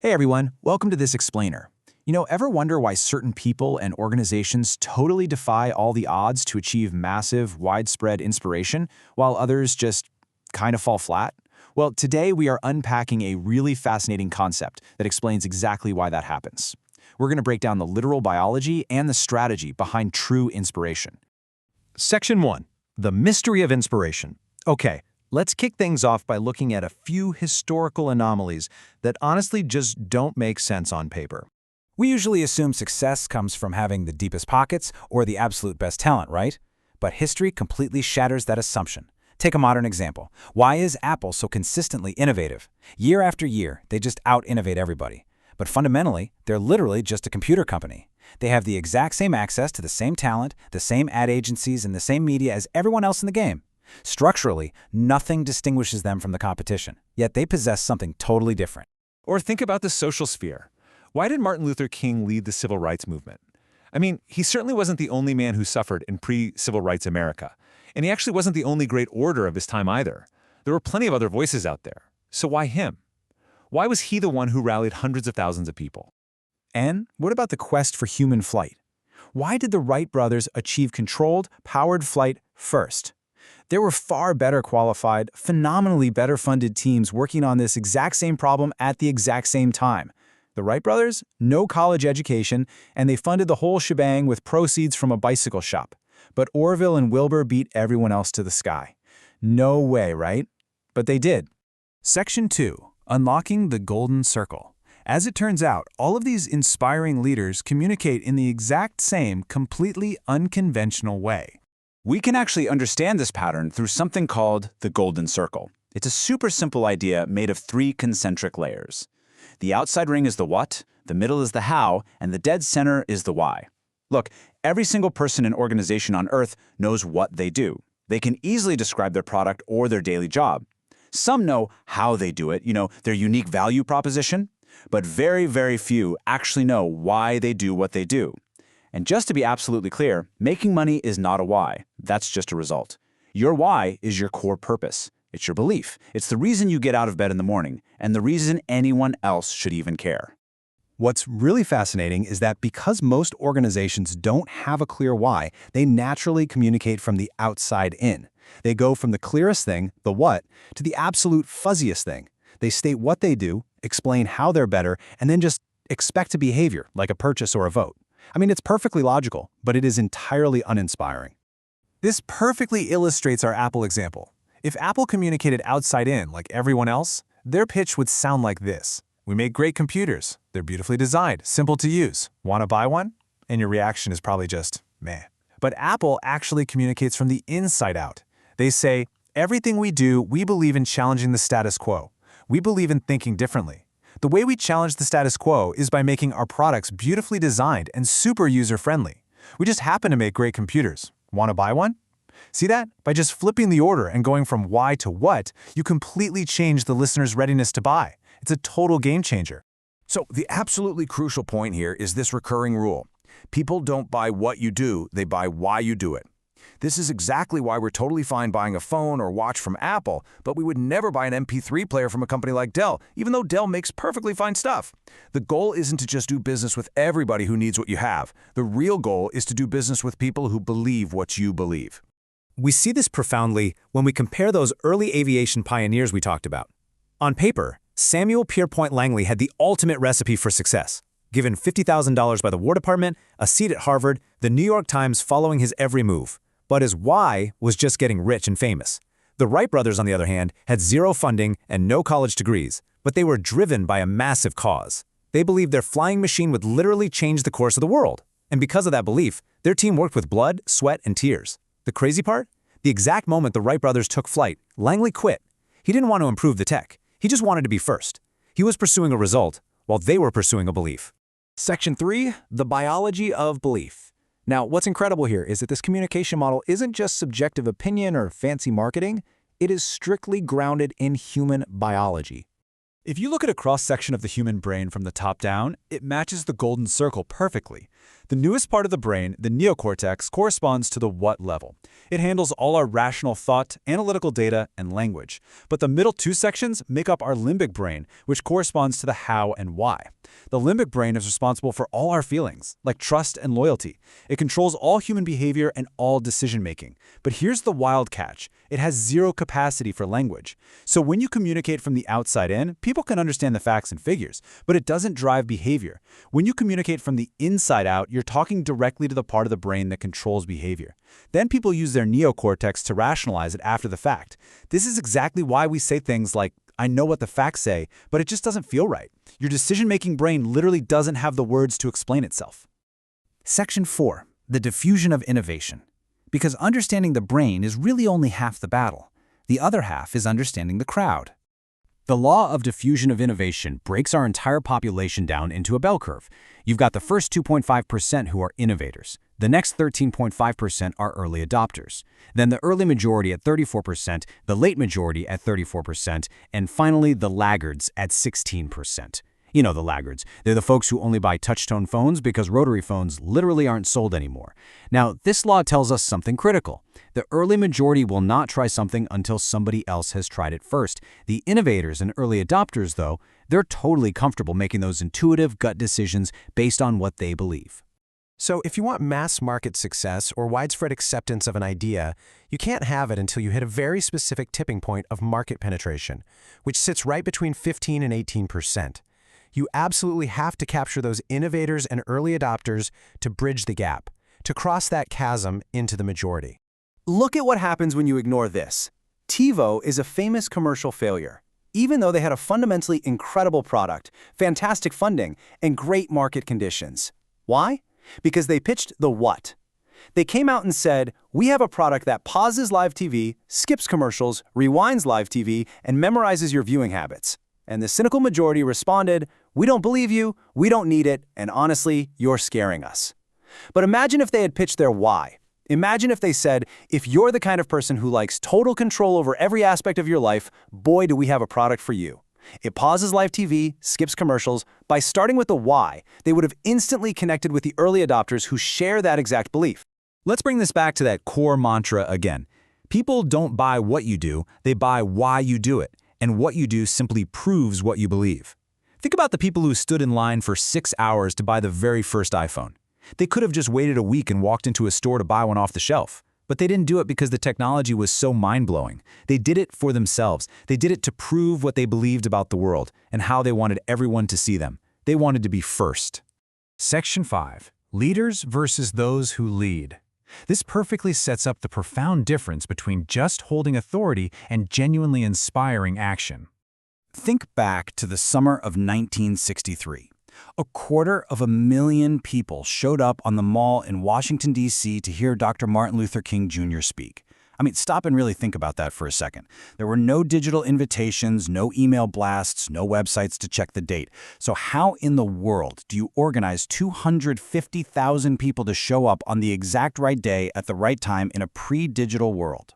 Hey everyone, welcome to this explainer. Ever wonder why certain people and organizations totally defy all the odds to achieve massive, widespread inspiration, while others just kind of fall flat? Well, today we are unpacking a really fascinating concept that explains exactly why that happens. We're going to break down the literal biology and the strategy behind true inspiration. Section 1. The Mystery of Inspiration. Okay, let's kick things off by looking at a few historical anomalies that honestly just don't make sense on paper. We usually assume success comes from having the deepest pockets or the absolute best talent, right? But history completely shatters that assumption. Take a modern example. Why is Apple so consistently innovative? Year after year, they just out-innovate everybody. But fundamentally, they're literally just a computer company. They have the exact same access to the same talent, the same ad agencies, and the same media as everyone else in the game. Structurally, nothing distinguishes them from the competition, yet they possess something totally different. Or think about the social sphere. Why did Martin Luther King lead the civil rights movement? I mean, he certainly wasn't the only man who suffered in pre-civil rights America. And he actually wasn't the only great orator of his time either. There were plenty of other voices out there. So why him? Why was he the one who rallied hundreds of thousands of people? And what about the quest for human flight? Why did the Wright brothers achieve controlled, powered flight first? There were far better qualified, phenomenally better funded teams working on this exact same problem at the exact same time. The Wright brothers, no college education, and they funded the whole shebang with proceeds from a bicycle shop. But Orville and Wilbur beat everyone else to the sky. No way, right? But they did. Section 2. Unlocking the Golden Circle. As it turns out, all of these inspiring leaders communicate in the exact same, completely unconventional way. We can actually understand this pattern through something called the Golden Circle. It's a super simple idea made of 3 concentric layers. The outside ring is the what, the middle is the how, and the dead center is the why. Look, every single person and organization on Earth knows what they do. They can easily describe their product or their daily job. Some know how they do it, their unique value proposition, but very, very few actually know why they do what they do. And just to be absolutely clear, making money is not a why. That's just a result. Your why is your core purpose. It's your belief. It's the reason you get out of bed in the morning, and the reason anyone else should even care. What's really fascinating is that because most organizations don't have a clear why, they naturally communicate from the outside in. They go from the clearest thing, the what, to the absolute fuzziest thing. They state what they do, explain how they're better, and then just expect a behavior, like a purchase or a vote. I mean, it's perfectly logical, but it is entirely uninspiring. This perfectly illustrates our Apple example. If Apple communicated outside in like everyone else, their pitch would sound like this. We make great computers. They're beautifully designed, simple to use. Want to buy one? And your reaction is probably just, meh. But Apple actually communicates from the inside out. They say, everything we do, we believe in challenging the status quo. We believe in thinking differently. The way we challenge the status quo is by making our products beautifully designed and super user-friendly. We just happen to make great computers. Want to buy one? See that? By just flipping the order and going from why to what, you completely change the listener's readiness to buy. It's a total game changer. So the absolutely crucial point here is this recurring rule. People don't buy what you do, they buy why you do it. This is exactly why we're totally fine buying a phone or watch from Apple, but we would never buy an MP3 player from a company like Dell, even though Dell makes perfectly fine stuff. The goal isn't to just do business with everybody who needs what you have. The real goal is to do business with people who believe what you believe. We see this profoundly when we compare those early aviation pioneers we talked about. On paper, Samuel Pierpont Langley had the ultimate recipe for success. Given $50,000 by the War Department, a seat at Harvard, the New York Times following his every move. But his why was just getting rich and famous. The Wright brothers, on the other hand, had zero funding and no college degrees, but they were driven by a massive cause. They believed their flying machine would literally change the course of the world. And because of that belief, their team worked with blood, sweat, and tears. The crazy part? The exact moment the Wright brothers took flight, Langley quit. He didn't want to improve the tech. He just wanted to be first. He was pursuing a result, while they were pursuing a belief. Section 3. The biology of belief. Now, what's incredible here is that this communication model isn't just subjective opinion or fancy marketing. It is strictly grounded in human biology. If you look at a cross-section of the human brain from the top down, it matches the golden circle perfectly. The newest part of the brain, the neocortex, corresponds to the what level. It handles all our rational thought, analytical data, and language. But the middle two sections make up our limbic brain, which corresponds to the how and why. The limbic brain is responsible for all our feelings, like trust and loyalty. It controls all human behavior and all decision-making. But here's the wild catch. It has zero capacity for language. So when you communicate from the outside in, people can understand the facts and figures, but it doesn't drive behavior. When you communicate from the inside out, you're talking directly to the part of the brain that controls behavior. Then people use their neocortex to rationalize it after the fact. This is exactly why we say things like, I know what the facts say, but it just doesn't feel right. Your decision-making brain literally doesn't have the words to explain itself. Section 4. The diffusion of innovation. Because understanding the brain is really only half the battle. The other half is understanding the crowd. The law of diffusion of innovation breaks our entire population down into a bell curve. You've got the first 2.5% who are innovators. The next 13.5% are early adopters. Then the early majority at 34%, the late majority at 34%, and finally the laggards at 16%. You know the laggards. They're the folks who only buy touch-tone phones because rotary phones literally aren't sold anymore. Now, this law tells us something critical. The early majority will not try something until somebody else has tried it first. The innovators and early adopters, though, they're totally comfortable making those intuitive gut decisions based on what they believe. So if you want mass market success or widespread acceptance of an idea, you can't have it until you hit a very specific tipping point of market penetration, which sits right between 15 and 18%. You absolutely have to capture those innovators and early adopters to bridge the gap, to cross that chasm into the majority. Look at what happens when you ignore this. TiVo is a famous commercial failure, even though they had a fundamentally incredible product, fantastic funding, and great market conditions. Why? Because they pitched the what. They came out and said, we have a product that pauses live TV, skips commercials, rewinds live TV, and memorizes your viewing habits. And the cynical majority responded, we don't believe you, we don't need it, and honestly, you're scaring us. But imagine if they had pitched their why. Imagine if they said, if you're the kind of person who likes total control over every aspect of your life, boy, do we have a product for you. It pauses live TV, skips commercials. By starting with the why, they would have instantly connected with the early adopters who share that exact belief. Let's bring this back to that core mantra again. People don't buy what you do, they buy why you do it. And what you do simply proves what you believe. Think about the people who stood in line for 6 hours to buy the very first iPhone. They could have just waited a week and walked into a store to buy one off the shelf. But they didn't do it because the technology was so mind-blowing. They did it for themselves. They did it to prove what they believed about the world and how they wanted everyone to see them. They wanted to be first. Section 5. Leaders versus those who lead. This perfectly sets up the profound difference between just holding authority and genuinely inspiring action. Think back to the summer of 1963. 250,000 people showed up on the Mall in Washington, D.C. to hear Dr. Martin Luther King Jr. speak. I mean, stop and really think about that for a second. There were no digital invitations, no email blasts, no websites to check the date. So how in the world do you organize 250,000 people to show up on the exact right day at the right time in a pre-digital world?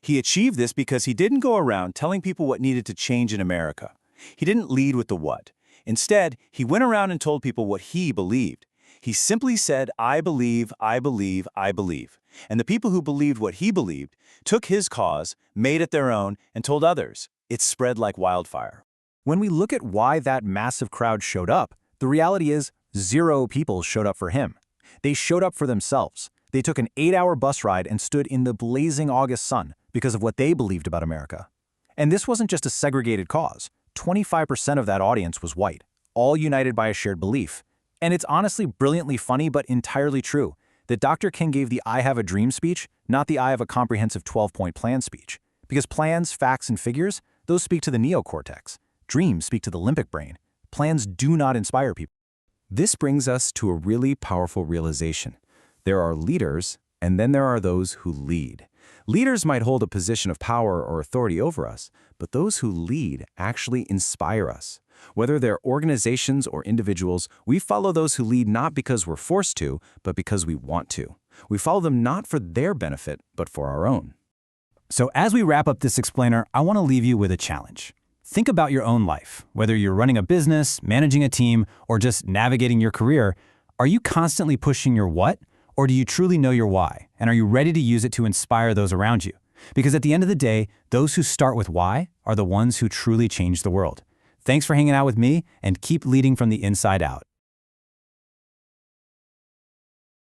He achieved this because he didn't go around telling people what needed to change in America. He didn't lead with the what. Instead, he went around and told people what he believed. He simply said, I believe, I believe, I believe. And the people who believed what he believed took his cause, made it their own, and told others. It spread like wildfire. When we look at why that massive crowd showed up, the reality is 0 people showed up for him. They showed up for themselves. They took an 8-hour bus ride and stood in the blazing August sun because of what they believed about America. And this wasn't just a segregated cause. 25% of that audience was white, all united by a shared belief. And it's honestly brilliantly funny but entirely true that Dr. King gave the I have a dream speech, not the I have a comprehensive 12-point plan speech. Because plans, facts, and figures, those speak to the neocortex. Dreams speak to the limbic brain. Plans do not inspire people. This brings us to a really powerful realization. There are leaders, and then there are those who lead. Leaders might hold a position of power or authority over us, but those who lead actually inspire us. Whether they're organizations or individuals, we follow those who lead not because we're forced to, but because we want to. We follow them not for their benefit, but for our own. So as we wrap up this explainer, I want to leave you with a challenge. Think about your own life. Whether you're running a business, managing a team, or just navigating your career, Are you constantly pushing your what, or do you truly know your why? And are you ready to use it to inspire those around you? Because at the end of the day, those who start with why are the ones who truly change the world. Thanks for hanging out with me, and keep leading from the inside out.